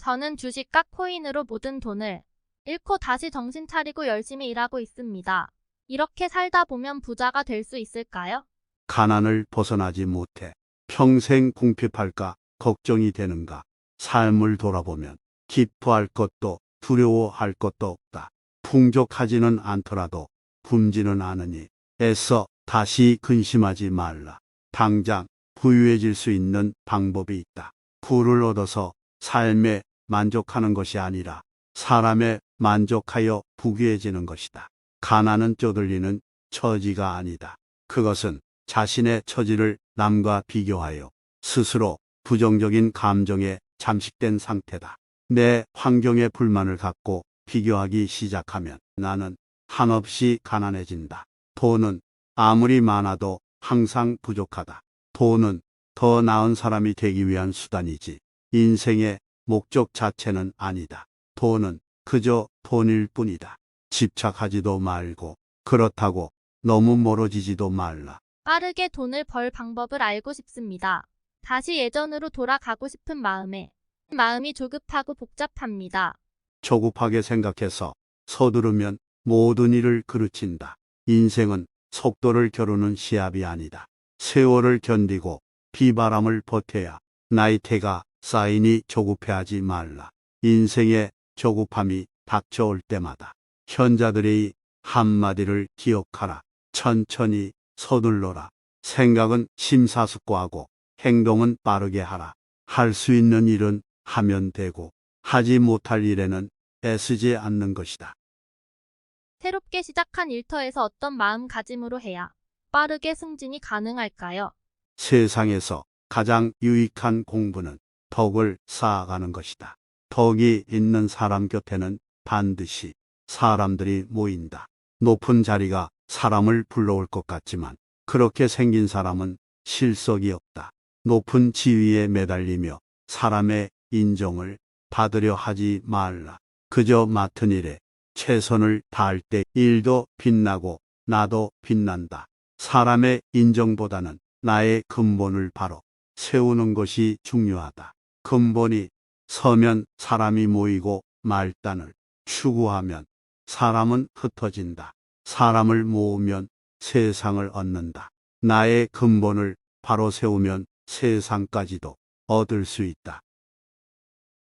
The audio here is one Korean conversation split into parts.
저는 주식과 코인으로 모든 돈을 잃고 다시 정신 차리고 열심히 일하고 있습니다. 이렇게 살다 보면 부자가 될 수 있을까요? 가난을 벗어나지 못해 평생 궁핍할까 걱정이 되는가. 삶을 돌아보면 기뻐할 것도 두려워할 것도 없다. 풍족하지는 않더라도 굶지는 않으니 애써 다시 근심하지 말라. 당장 부유해질 수 있는 방법이 있다. 부를 얻어서 삶에 만족하는 것이 아니라 사람에 만족하여 부귀해지는 것이다. 가난은 쪼들리는 처지가 아니다. 그것은 자신의 처지를 남과 비교하여 스스로 부정적인 감정에 잠식된 상태다. 내 환경에 불만을 갖고 비교하기 시작하면 나는 한없이 가난해진다. 돈은 아무리 많아도 항상 부족하다. 돈은 더 나은 사람이 되기 위한 수단이지 인생의 목적 자체는 아니다. 돈은 그저 돈일 뿐이다. 집착하지도 말고 그렇다고 너무 멀어지지도 말라. 빠르게 돈을 벌 방법을 알고 싶습니다. 다시 예전으로 돌아가고 싶은 마음이 조급하고 복잡합니다. 조급하게 생각해서 서두르면 모든 일을 그르친다. 인생은 속도를 겨루는 시합이 아니다. 세월을 견디고 비바람을 버텨야 나이테가 쌓이니 조급해하지 말라. 인생의 조급함이 닥쳐올 때마다 현자들의 한마디를 기억하라. 천천히 서둘러라. 생각은 심사숙고하고 행동은 빠르게 하라. 할 수 있는 일은 하면 되고 하지 못할 일에는 애쓰지 않는 것이다. 새롭게 시작한 일터에서 어떤 마음가짐으로 해야 빠르게 승진이 가능할까요? 세상에서 가장 유익한 공부는 덕을 쌓아가는 것이다. 덕이 있는 사람 곁에는 반드시 사람들이 모인다. 높은 자리가 사람을 불러올 것 같지만 그렇게 생긴 사람은 실속이 없다. 높은 지위에 매달리며 사람의 인정을 받으려 하지 말라. 그저 맡은 일에 최선을 다할 때 일도 빛나고 나도 빛난다. 사람의 인정보다는 나의 근본을 바로 세우는 것이 중요하다. 근본이 서면 사람이 모이고 말단을 추구하면 사람은 흩어진다. 사람을 모으면 세상을 얻는다. 나의 근본을 바로 세우면 세상까지도 얻을 수 있다.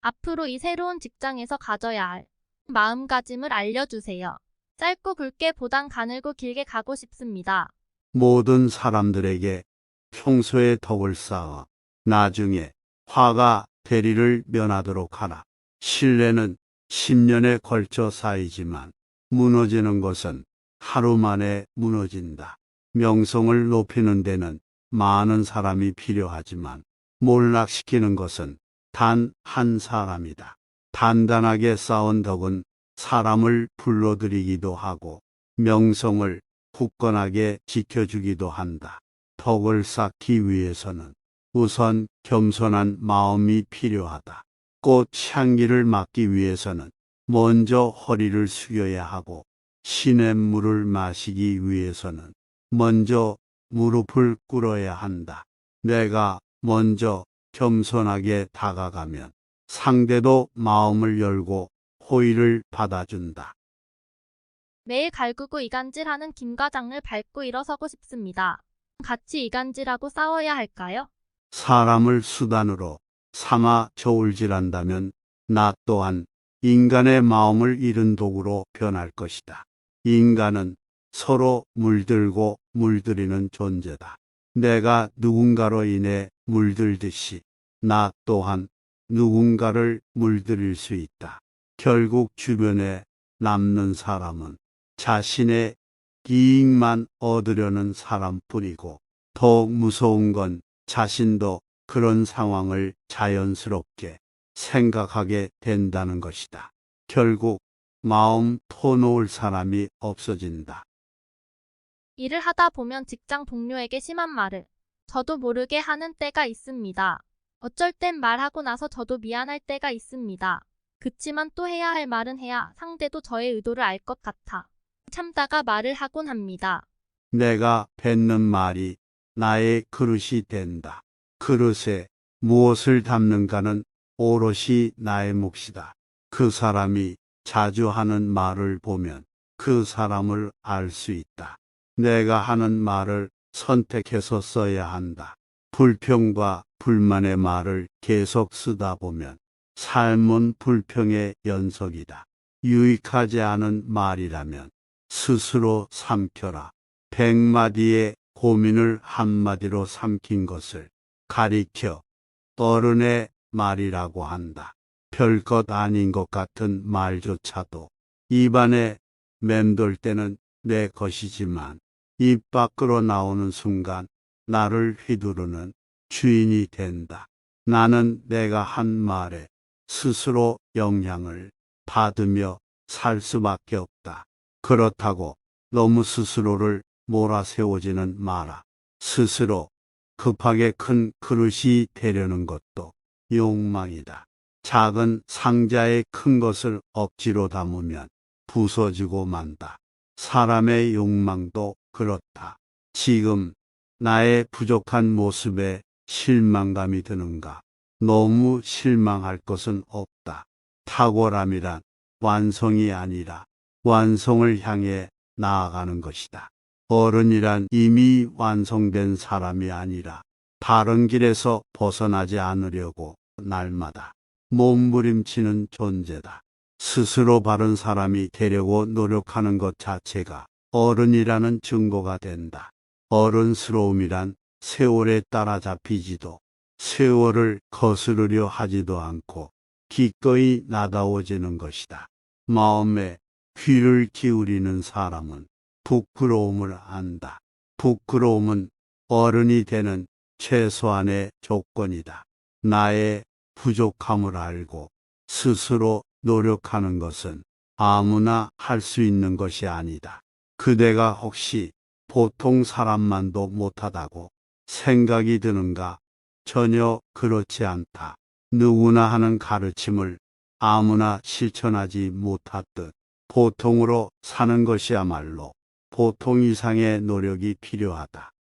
앞으로 이 새로운 직장에서 가져야 할 마음가짐을 알려주세요. 짧고 굵게 보단 가늘고 길게 가고 싶습니다. 모든 사람들에게 평소에 덕을 쌓아 나중에 화가 대리를 면하도록 하라. 신뢰는 10년에 걸쳐 쌓이지만 무너지는 것은 하루 만에 무너진다. 명성을 높이는 데는 많은 사람이 필요하지만 몰락시키는 것은 단 한 사람이다. 단단하게 쌓은 덕은 사람을 불러들이기도 하고 명성을 굳건하게 지켜주기도 한다. 덕을 쌓기 위해서는 우선 겸손한 마음이 필요하다. 꽃 향기를 맡기 위해서는 먼저 허리를 숙여야 하고 시냇물을 마시기 위해서는 먼저 무릎을 꿇어야 한다. 내가 먼저 겸손하게 다가가면 상대도 마음을 열고 호의를 받아준다. 매일 갈구고 이간질하는 김 과장을 밟고 일어서고 싶습니다. 같이 이간질하고 싸워야 할까요? 사람을 수단으로 삼아 저울질한다면 나 또한 인간의 마음을 잃은 도구로 변할 것이다. 인간은 서로 물들고 물들이는 존재다. 내가 누군가로 인해 물들듯이 나 또한 누군가를 물들일 수 있다. 결국 주변에 남는 사람은 자신의 이익만 얻으려는 사람뿐이고 더욱 무서운 건 자신도 그런 상황을 자연스럽게 생각하게 된다는 것이다. 결국 마음 터놓을 사람이 없어진다. 일을 하다 보면 직장 동료에게 심한 말을 저도 모르게 하는 때가 있습니다. 어쩔 땐 말하고 나서 저도 미안할 때가 있습니다. 그치만 또 해야 할 말은 해야 상대도 저의 의도를 알 것 같아 참다가 말을 하곤 합니다. 내가 뱉는 말이 나의 그릇이 된다. 그릇에 무엇을 담는가는 오롯이 나의 몫이다. 그 사람이 자주 하는 말을 보면 그 사람을 알 수 있다. 내가 하는 말을 선택해서 써야 한다. 불평과 불만의 말을 계속 쓰다 보면 삶은 불평의 연속이다. 유익하지 않은 말이라면 스스로 삼켜라. 100마디의 고민을 한마디로 삼킨 것을 가리켜 어른의 말이라고 한다. 별것 아닌 것 같은 말조차도 입안에 맴돌 때는 내 것이지만 입 밖으로 나오는 순간 나를 휘두르는 주인이 된다. 나는 내가 한 말에 스스로 영향을 받으며 살 수밖에 없다. 그렇다고 너무 스스로를 몰아세우지는 마라. 스스로 급하게 큰 그릇이 되려는 것도 욕망이다. 작은 상자에 큰 것을 억지로 담으면 부서지고 만다. 사람의 욕망도 그렇다. 지금 나의 부족한 모습에 실망감이 드는가? 너무 실망할 것은 없다. 탁월함이란 완성이 아니라 완성을 향해 나아가는 것이다. 어른이란 이미 완성된 사람이 아니라 바른 길에서 벗어나지 않으려고 날마다 몸부림치는 존재다. 스스로 바른 사람이 되려고 노력하는 것 자체가 어른이라는 증거가 된다. 어른스러움이란 세월에 따라잡히지도 세월을 거스르려 하지도 않고 기꺼이 나다워지는 것이다. 마음에 귀를 기울이는 사람은 부끄러움을 안다. 부끄러움은 어른이 되는 최소한의 조건이다. 나의 부족함을 알고 스스로 노력하는 것은 아무나 할 수 있는 것이 아니다. 그대가 혹시 보통 사람만도 못하다고 생각이 드는가? 전혀 그렇지 않다. 누구나 하는 가르침을 아무나 실천하지 못하듯 보통으로 사는 것이야말로 보통 이상의 노력이 필요하다.